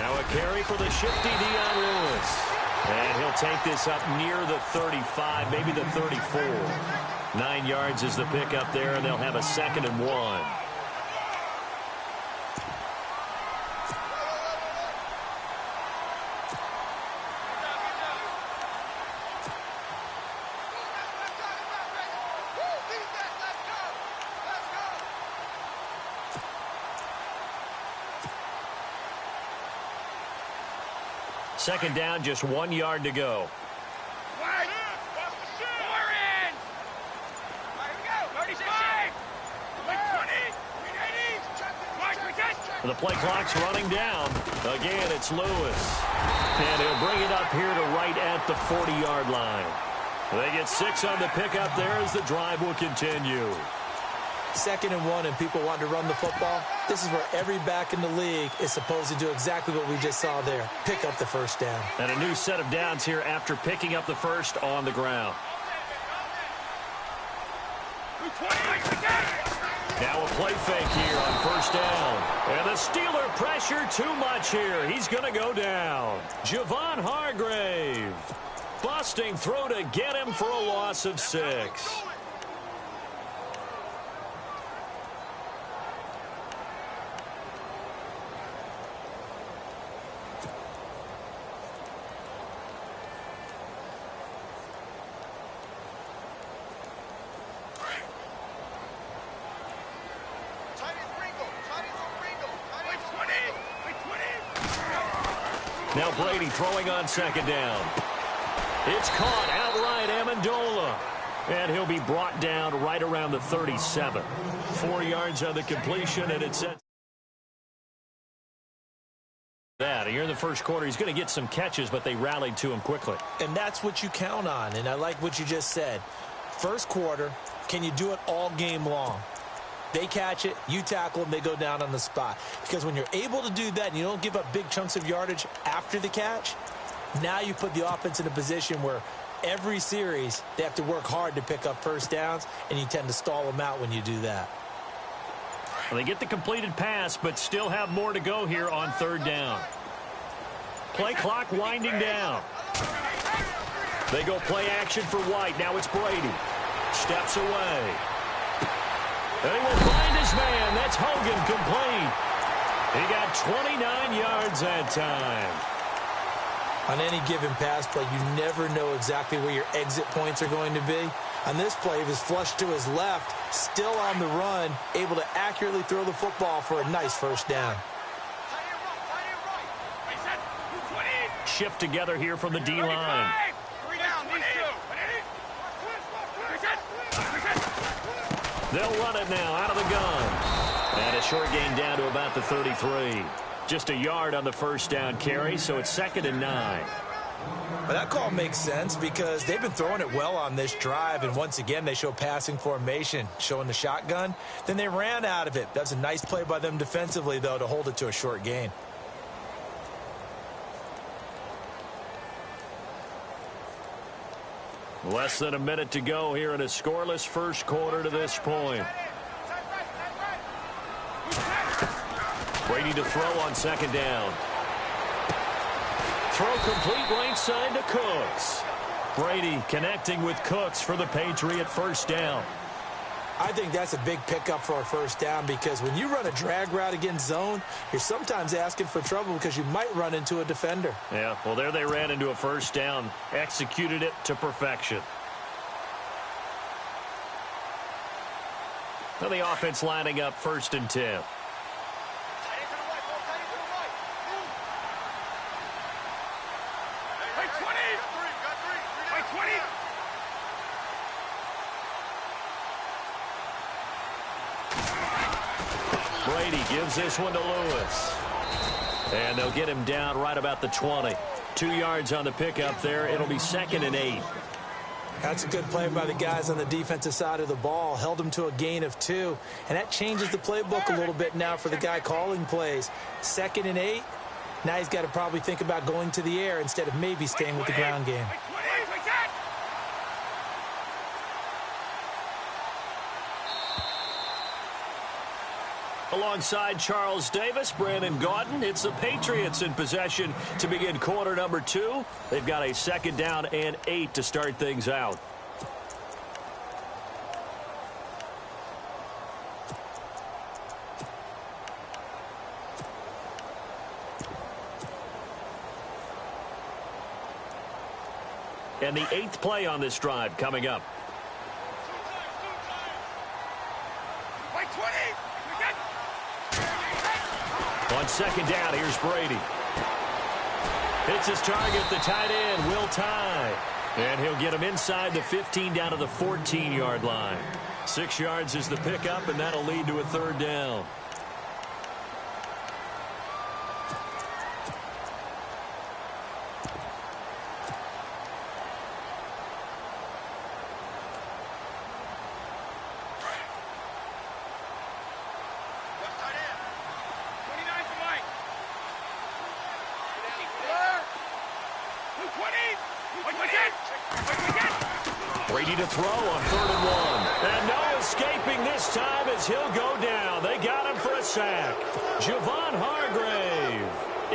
Now a carry for the shifty Dion Lewis. And he'll take this up near the 35, maybe the 34. 9 yards is the pickup there, and they'll have a 2nd and 1. Second down, just 1 yard to go. The play clock's running down. Again, it's Lewis. And he'll bring it up here to right at the 40-yard line. They get 6 on the pickup there as the drive will continue. 2nd and 1 and people want to run the football. This is where every back in the league is supposed to do exactly what we just saw there. Pick up the first down. And a new set of downs here after picking up the first on the ground. Now a play fake here on first down. And the Steeler pressure too much here. He's going to go down. Javon Hargrave. Busting throw to get him for a loss of 6. Now Brady throwing on 2nd down. It's caught outright, Amendola. And he'll be brought down right around the 37. 4 yards on the completion, and it's set. That here in the first quarter, he's going to get some catches, but they rallied to him quickly. And that's what you count on, and I like what you just said. First quarter, can you do it all game long? They catch it, you tackle them, they go down on the spot. Because when you're able to do that and you don't give up big chunks of yardage after the catch, now you put the offense in a position where every series they have to work hard to pick up first downs, and you tend to stall them out when you do that. Well, they get the completed pass, but still have more to go here on 3rd down. Play clock winding down. They go play action for White. Now it's Brady. Steps away. And he will find his man. That's Hogan, complete. He got 29 yards that time. On any given pass play, you never know exactly where your exit points are going to be. On this play, he was flushed to his left, still on the run, able to accurately throw the football for a nice first down. Shift together here from the D-line. They'll run it now out of the gun. And a short gain down to about the 33. Just a yard on the first down carry, so it's 2nd and 9. Well, that call makes sense because they've been throwing it well on this drive, and once again they show passing formation, showing the shotgun. Then they ran out of it. That's a nice play by them defensively, though, to hold it to a short gain. Less than a minute to go here in a scoreless first quarter to this point. Brady to throw on 2nd down. Throw complete right side to Cooks. Brady connecting with Cooks for the Patriot first down. I think that's a big pickup for a first down because when you run a drag route against zone, you're sometimes asking for trouble because you might run into a defender. Yeah, well, there they ran into a first down, executed it to perfection. Now the offense lining up 1st and 10. Brady gives this one to Lewis. And they'll get him down right about the 20. 2 yards on the pickup there. It'll be 2nd and 8. That's a good play by the guys on the defensive side of the ball. Held him to a gain of 2. And that changes the playbook a little bit now for the guy calling plays. 2nd and 8. Now he's got to probably think about going to the air instead of maybe staying with the ground game. Alongside Charles Davis, Brandon Gaudin, it's the Patriots in possession to begin quarter number 2. They've got a 2nd down and 8 to start things out. And the 8th play on this drive coming up. On 2nd down, here's Brady. Hits his target, the tight end, Will Tye. And he'll get him inside the 15 down to the 14-yard line. 6 yards is the pickup, and that'll lead to a 3rd down. Brady to throw on 3rd and 1. And no escaping this time as he'll go down. They got him for a sack. Javon Hargrave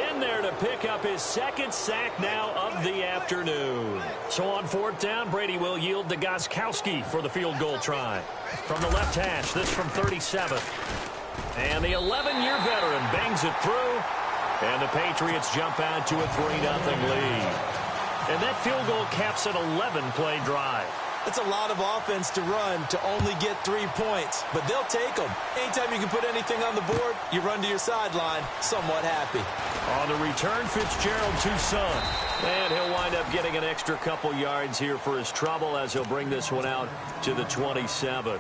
in there to pick up his 2nd sack now of the afternoon. So on 4th down, Brady will yield to Gostkowski for the field goal try. From the left hash, this from 37. And the 11-year veteran bangs it through. And the Patriots jump out to a 3-0 lead. And that field goal caps an 11-play drive. It's a lot of offense to run to only get 3 points, but they'll take them. Anytime you can put anything on the board, you run to your sideline somewhat happy. On the return, Fitzgerald to Son. And he'll wind up getting an extra couple yards here for his trouble as he'll bring this one out to the 27.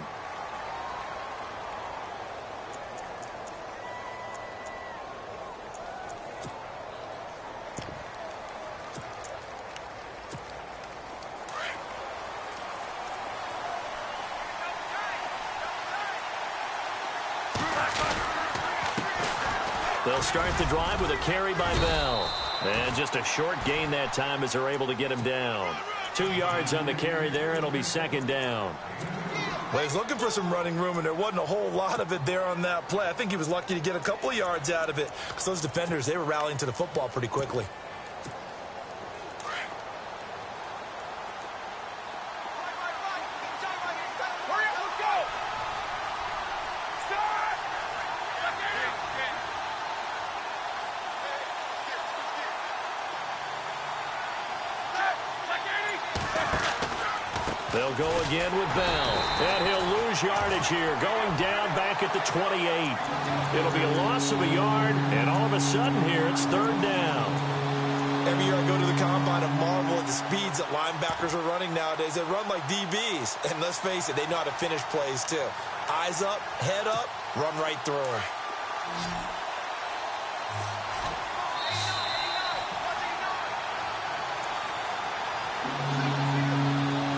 They'll start the drive with a carry by Bell. And just a short gain that time as they're able to get him down. 2 yards on the carry there. It'll be 2nd down. Well, he's looking for some running room, and there wasn't a whole lot of it there on that play. I think he was lucky to get a couple of yards out of it because those defenders, they were rallying to the football pretty quickly. They'll go again with Bell. And he'll lose yardage here, going down back at the 28. It'll be a loss of a yard, and all of a sudden here, it's 3rd down. Every year I go to the combine and marvel at the speeds that linebackers are running nowadays. They run like DBs. And let's face it, they know how to finish plays too. Eyes up, head up, run right through them.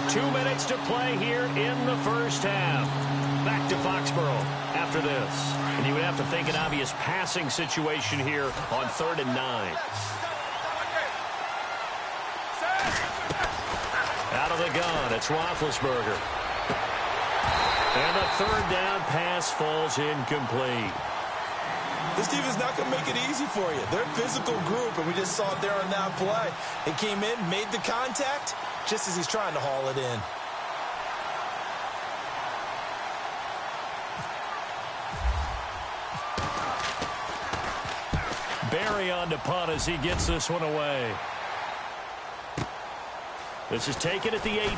2 minutes to play here in the first half. Back to Foxborough after this. And you would have to think an obvious passing situation here on 3rd and 9. Out of the gun, it's Roethlisberger. And the 3rd down pass falls incomplete. This team is not going to make it easy for you. They're a physical group, and we just saw it there on that play. They came in, made the contact, just as he's trying to haul it in. Barry on to punt as he gets this one away. This is taken at the 18.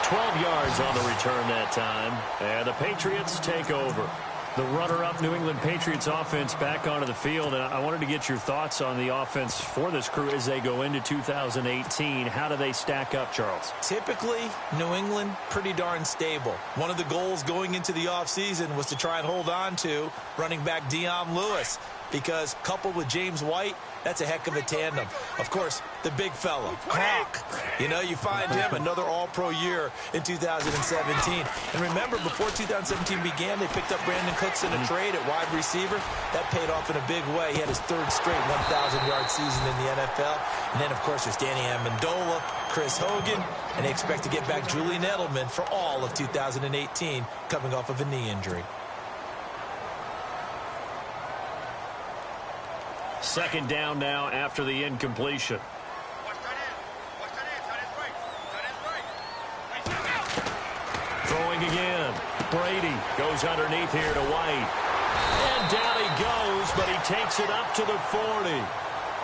12 yards on the return that time. And the Patriots take over. The runner-up New England Patriots offense back onto the field. And I wanted to get your thoughts on the offense for this crew as they go into 2018. How do they stack up, Charles? Typically, New England, pretty darn stable. One of the goals going into the offseason was to try and hold on to running back Dion Lewis, because coupled with James White, that's a heck of a tandem. Of course, the big fella, Gronk. You know, you find him another all-pro year in 2017. And remember, before 2017 began, they picked up Brandon Cooks in a trade at wide receiver. That paid off in a big way. He had his 3rd straight 1,000-yard season in the NFL. And then, of course, there's Danny Amendola, Chris Hogan, and they expect to get back Julian Edelman for all of 2018, coming off of a knee injury. Second down now after the incompletion. Throwing again. Brady goes underneath here to White. And down he goes, but he takes it up to the 40.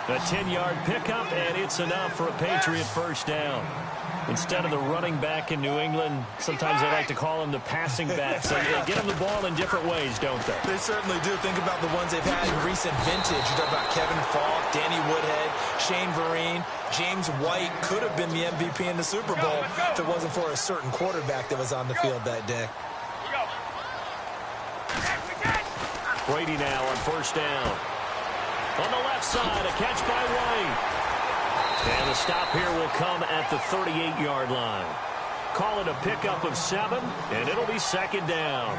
A 10-yard pickup, and it's enough for a Patriot first down. Instead of the running back in New England, sometimes they like to call them the passing backs. They get them the ball in different ways, don't they? They certainly do. Think about the ones they've had in recent vintage. You talk about Kevin Falk, Danny Woodhead, Shane Vereen, James White could have been the MVP in the Super Bowl if it wasn't for a certain quarterback that was on the field that day. Brady now on first down. On the left side, a catch by White. And the stop here will come at the 38-yard line. Call it a pickup of 7, and it'll be second down.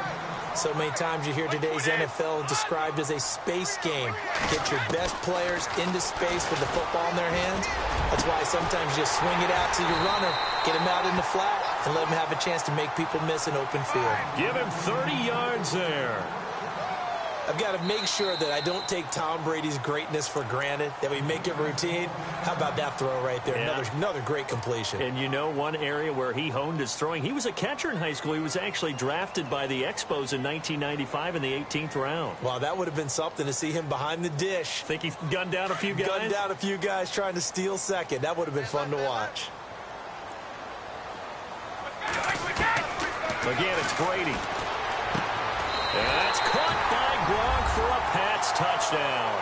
So many times you hear today's NFL described as a space game. Get your best players into space with the football in their hands. That's why sometimes you just swing it out to your runner, get him out in the flat, and let him have a chance to make people miss an open field. Give him 30 yards there. I've got to make sure that I don't take Tom Brady's greatness for granted, that we make it routine. How about that throw right there? Yeah. Another great completion. And you know one area where he honed his throwing? He was a catcher in high school. He was actually drafted by the Expos in 1995 in the 18th round. Wow, that would have been something to see him behind the dish. Think he gunned down a few guys? Gunned down a few guys trying to steal second. That would have been fun to watch. Again, it's Brady. And that's caught by Gronk for a Pats touchdown.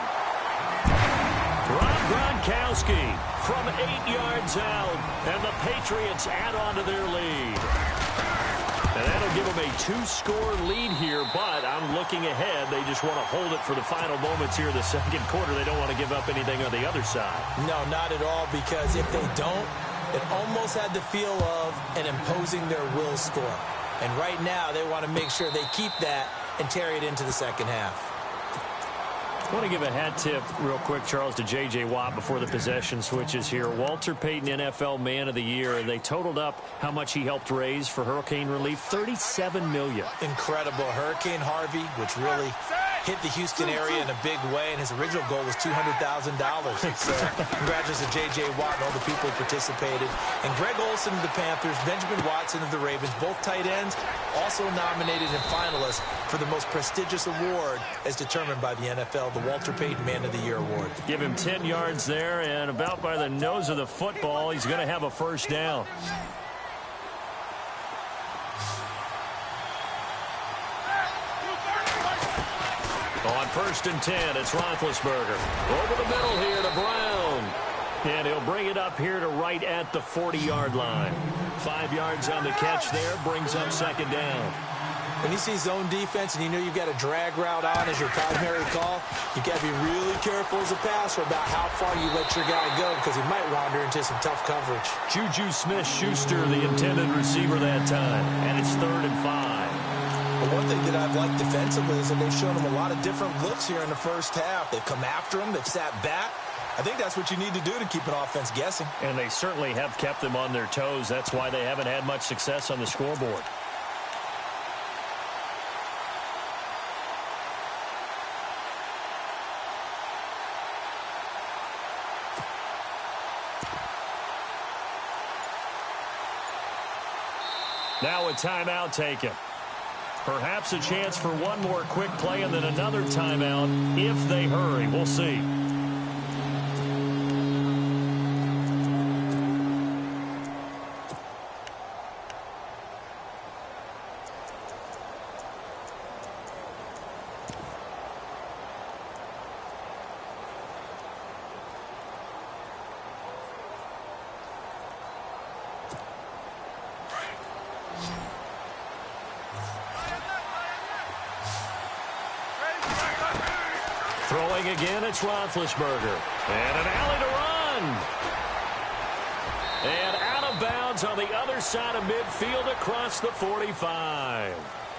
Rob Gronkowski from 8 yards out, and the Patriots add on to their lead. And that'll give them a 2-score lead here, but I'm looking ahead. They just want to hold it for the final moments here in the second quarter. They don't want to give up anything on the other side. No, not at all, because if they don't, it almost had the feel of an imposing their will score. And right now, they want to make sure they keep that and carry it into the second half. I want to give a hat tip real quick, Charles, to J.J. Watt before the possession switches here. Walter Payton, NFL Man of the Year, and they totaled up how much he helped raise for hurricane relief, $37 million. Incredible. Hurricane Harvey, which really hit the Houston area in a big way, and his original goal was $200,000. So congratulations to J.J. Watt and all the people who participated. And Greg Olsen of the Panthers, Benjamin Watson of the Ravens, both tight ends, also nominated and finalists for the most prestigious award as determined by the NFL, the Walter Payton Man of the Year Award. Give him 10 yards there, and about by the nose of the football, he's going to have a first down. On 1st and 10, it's Roethlisberger. Over the middle here to Brown. And he'll bring it up here to right at the 40-yard line. 5 yards on the catch there, brings up second down. When you see zone defense and you know you've got a drag route on as your primary call, you've got to be really careful as a passer about how far you let your guy go, because he might wander into some tough coverage. Juju Smith-Schuster, the intended receiver that time. And it's 3rd and 5. But one thing that I've liked defensively is that they've shown him a lot of different looks here in the first half. They've come after him. They've sat back. I think that's what you need to do to keep an offense guessing. And they certainly have kept them on their toes. That's why they haven't had much success on the scoreboard. Now a timeout taken. Perhaps a chance for one more quick play and then another timeout if they hurry. We'll see. Throwing again, it's Roethlisberger. And an alley to run. And out of bounds on the other side of midfield across the 45.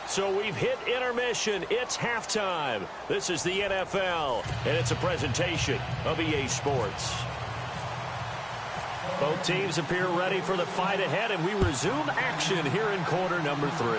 So we've hit intermission. It's halftime. This is the NFL, and it's a presentation of EA Sports. Both teams appear ready for the fight ahead, and we resume action here in quarter number 3.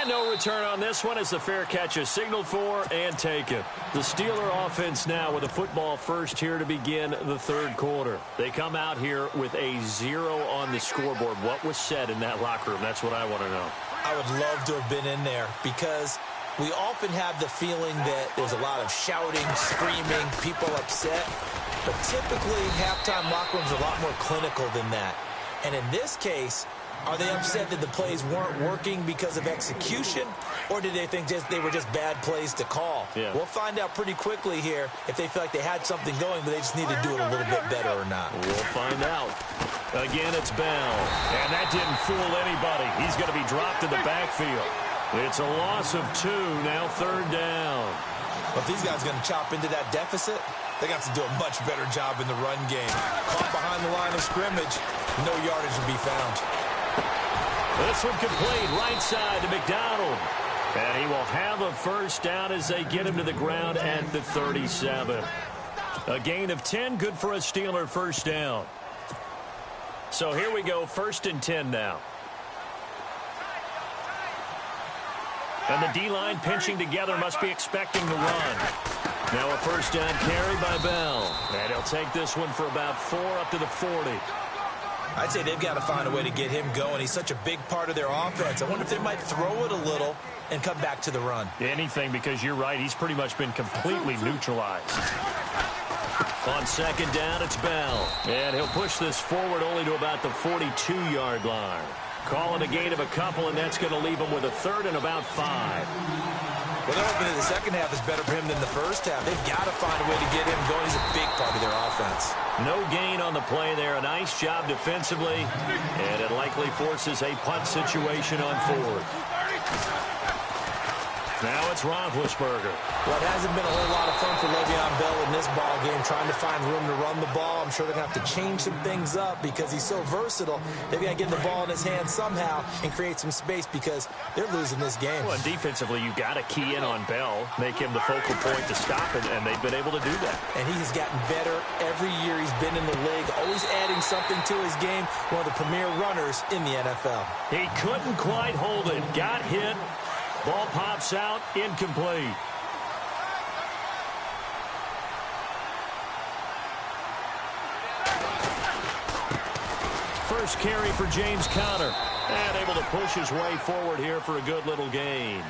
And no return on this one as the fair catch is signaled for and taken. The Steeler offense now with a football first here to begin the third quarter. They come out here with a 0 on the scoreboard. What was said in that locker room? That's what I want to know. I would love to have been in there because we often have the feeling that there's a lot of shouting, screaming, people upset. But typically, halftime locker rooms are a lot more clinical than that. And in this case, are they upset that the plays weren't working because of execution, or did they think they were just bad plays to call? Yeah. We'll find out pretty quickly here if they feel like they had something going, but they just need to do it a little bit better or not. We'll find out. Again, it's Bell. And that didn't fool anybody. He's going to be dropped in the backfield. It's a loss of 2, now third down. But if these guys are going to chop into that deficit, they got to do a much better job in the run game. Caught behind the line of scrimmage, no yardage will be found. This one complete, right side to McDonald. And he will have a first down as they get him to the ground at the 37. A gain of 10, good for a Steeler first down. So here we go, 1st and 10 now. And the D-line pinching together, must be expecting the run. Now a first down carry by Bell. And he'll take this one for about 4 up to the 40. I'd say they've got to find a way to get him going. He's such a big part of their offense. I wonder if they might throw it a little and come back to the run. Anything, because you're right. He's pretty much been completely neutralized. On second down, it's Bell. And he'll push this forward only to about the 42-yard line. Calling a gain of a couple, and that's going to leave him with a third and about 5. Well, they're hoping that the second half is better for him than the first half. They've got to find a way to get him going. He's a big part of their offense. No gain on the play there. A nice job defensively, and it likely forces a punt situation on 4th. Now it's Roethlisberger. Well, it hasn't been a whole lot of fun for Le'Veon Bell in this ball game, trying to find room to run the ball. I'm sure they're going to have to change some things up because he's so versatile. They've got to get the ball in his hands somehow and create some space because they're losing this game. Well, defensively, you've got to key in on Bell, make him the focal point to stop it, and they've been able to do that. And he has gotten better every year he's been in the league, always adding something to his game, one of the premier runners in the NFL. He couldn't quite hold it. Got hit. Ball pops out, incomplete. First carry for James Conner. And able to push his way forward here for a good little gain.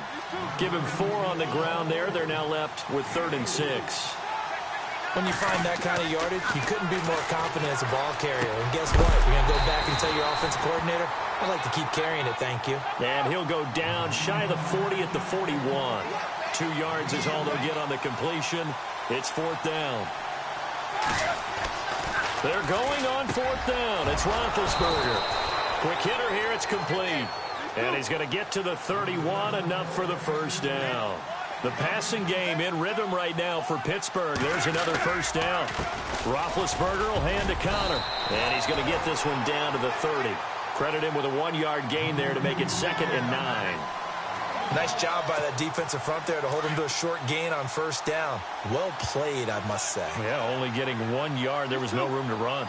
Give him 4 on the ground there. They're now left with 3rd and 6. When you find that kind of yardage, you couldn't be more confident as a ball carrier. And guess what? You're going to go back and tell your offensive coordinator, I'd like to keep carrying it, thank you. And he'll go down shy of the 40 at the 41. 2 yards is all they'll get on the completion. It's 4th down. They're going on 4th down. It's Roethlisberger. Quick hitter here. It's complete. And he's going to get to the 31, enough for the first down. The passing game in rhythm right now for Pittsburgh. There's another first down. Roethlisberger will hand to Conner. And he's going to get this one down to the 30. Credit him with a 1-yard gain there to make it 2nd and 9. Nice job by that defensive front there to hold him to a short gain on first down. Well played, I must say. Yeah, only getting 1 yard. There was no room to run.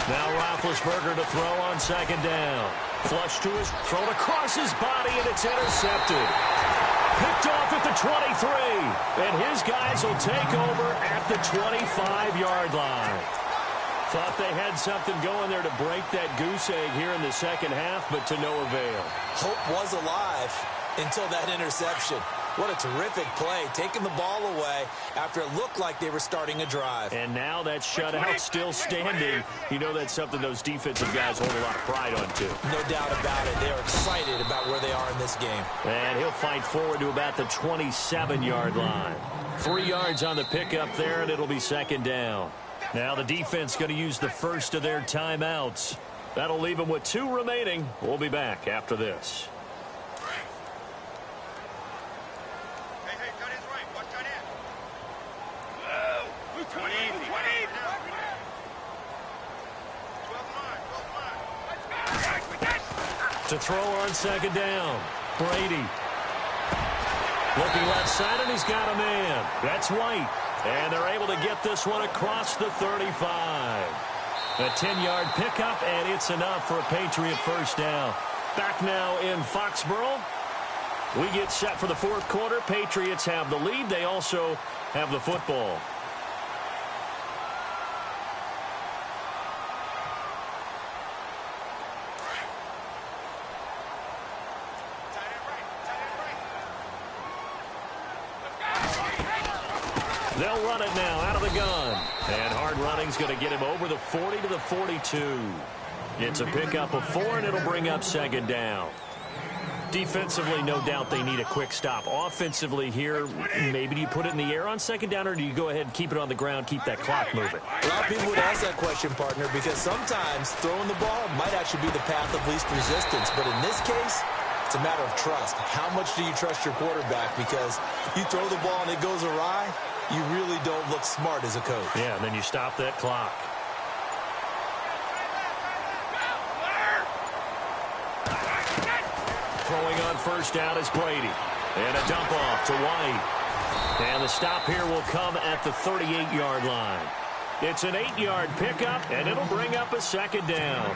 Now Roethlisberger to throw on second down. Flush to his, thrown across his body, and it's intercepted. Picked off at the 23. And his guys will take over at the 25-yard line. Thought they had something going there to break that goose egg here in the second half, but to no avail. Hope was alive until that interception. What a terrific play, taking the ball away after it looked like they were starting a drive. And now that shutout still standing. You know that's something those defensive guys hold a lot of pride on, too. No doubt about it. They are excited about where they are in this game. And he'll fight forward to about the 27-yard line. 3 yards on the pickup there, and it'll be second down. Now the defense going to use the first of their timeouts. That'll leave them with 2 remaining. We'll be back after this. To throw on second down, Brady. Looking left side, and he's got a man. That's White. And they're able to get this one across the 35. A 10-yard pickup, and it's enough for a Patriot first down. Back now in Foxborough. We get set for the fourth quarter. Patriots have the lead. They also have the football. They'll run it now out of the gun. And hard running's going to get him over the 40 to the 42. It's a pickup of 4, and it'll bring up second down. Defensively, no doubt they need a quick stop. Offensively here, maybe do you put it in the air on second down, or do you go ahead and keep it on the ground, keep that clock moving? A lot of people would ask that question, partner, because sometimes throwing the ball might actually be the path of least resistance. But in this case, it's a matter of trust. How much do you trust your quarterback? Because you throw the ball and it goes awry, you really don't look smart as a coach. Yeah, and then you stop that clock. Throwing on first down is Brady. And a dump off to White. And the stop here will come at the 38-yard line. It's an 8-yard pickup, and it'll bring up a second down.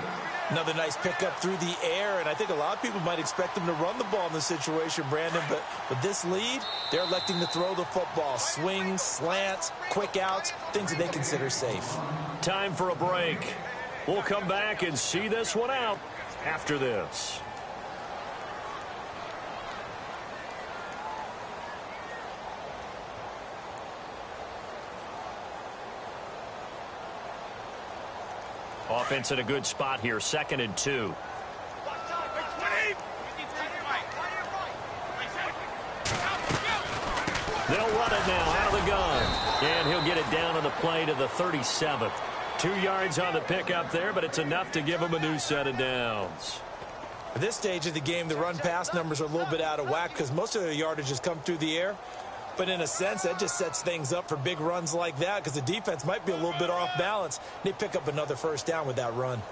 Another nice pickup through the air, and I think a lot of people might expect them to run the ball in this situation, Brandon, but with this lead, they're electing to throw the football. Swings, slants, quick outs, things that they consider safe. Time for a break. We'll come back and see this one out after this. Offense in a good spot here, 2nd and 2. They'll run it now out of the gun. And he'll get it down on the play to the 37th. 2 yards on the pickup there, but it's enough to give him a new set of downs. At this stage of the game, the run-pass numbers are a little bit out of whack because most of their yardage has come through the air. But in a sense, that just sets things up for big runs like that because the defense might be a little bit off balance. They pick up another first down with that run.